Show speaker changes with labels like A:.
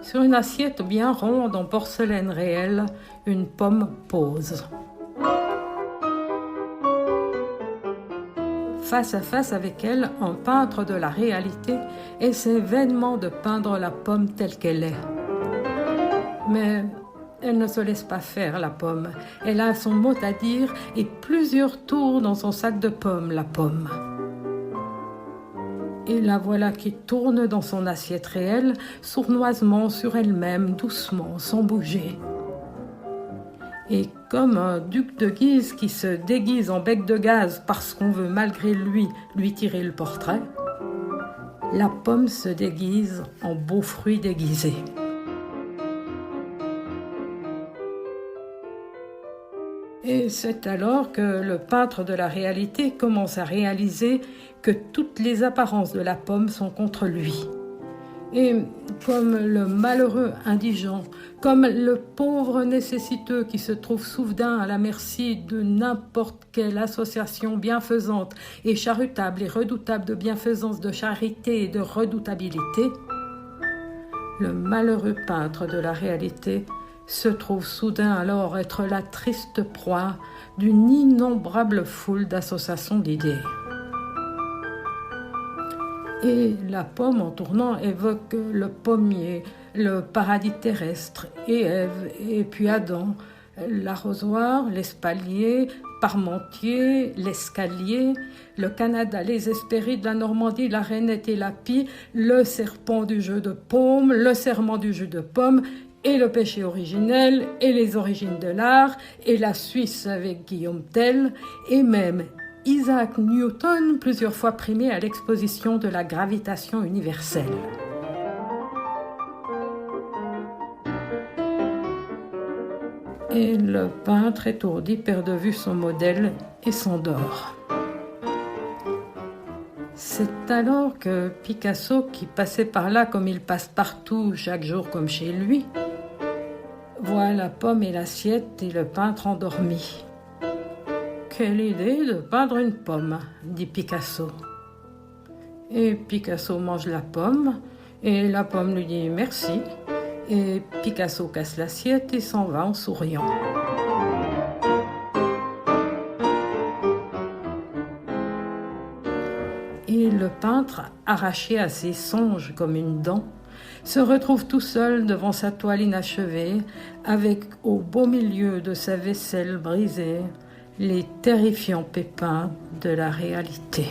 A: Sur une assiette bien ronde en porcelaine réelle, une pomme pose. Face à face avec elle, un peintre de la réalité essaie vainement de peindre la pomme telle qu'elle est. Mais elle ne se laisse pas faire, la pomme. Elle a son mot à dire et plusieurs tours dans son sac de pommes, la pomme. Et la voilà qui tourne dans son assiette réelle, sournoisement sur elle-même, doucement, sans bouger. Et comme un duc de Guise qui se déguise en bec de gaz parce qu'on veut malgré lui tirer le portrait, la pomme se déguise en beau fruit déguisé. Et c'est alors que le peintre de la réalité commence à réaliser que toutes les apparences de la pomme sont contre lui. Et comme le malheureux indigent, comme le pauvre nécessiteux qui se trouve soudain à la merci de n'importe quelle association bienfaisante et charitable et redoutable de bienfaisance, de charité et de redoutabilité, le malheureux peintre de la réalité se trouve soudain alors être la triste proie d'une innombrable foule d'associations d'idées. Et la pomme, en tournant, évoque le pommier, le paradis terrestre, et Ève, et puis Adam, l'arrosoir, l'espalier, Parmentier, l'escalier, le Canada, les Hespérides, la Normandie, la Rainette et la Pie, le serpent du jeu de paume, le serment du jus de pomme, et le péché originel, et les origines de l'art, et la Suisse avec Guillaume Tell, et même Isaac Newton, plusieurs fois primé à l'exposition de la gravitation universelle. Et le peintre étourdi perd de vue son modèle et s'endort. C'est alors que Picasso, qui passait par là comme il passe partout, chaque jour comme chez lui, voit la pomme et l'assiette et le peintre endormi. Quelle idée de peindre une pomme, dit Picasso. Et Picasso mange la pomme, et la pomme lui dit merci, et Picasso casse l'assiette et s'en va en souriant. Et le peintre, arraché à ses songes comme une dent, se retrouve tout seul devant sa toile inachevée, avec au beau milieu de sa vaisselle brisée, les terrifiants pépins de la réalité.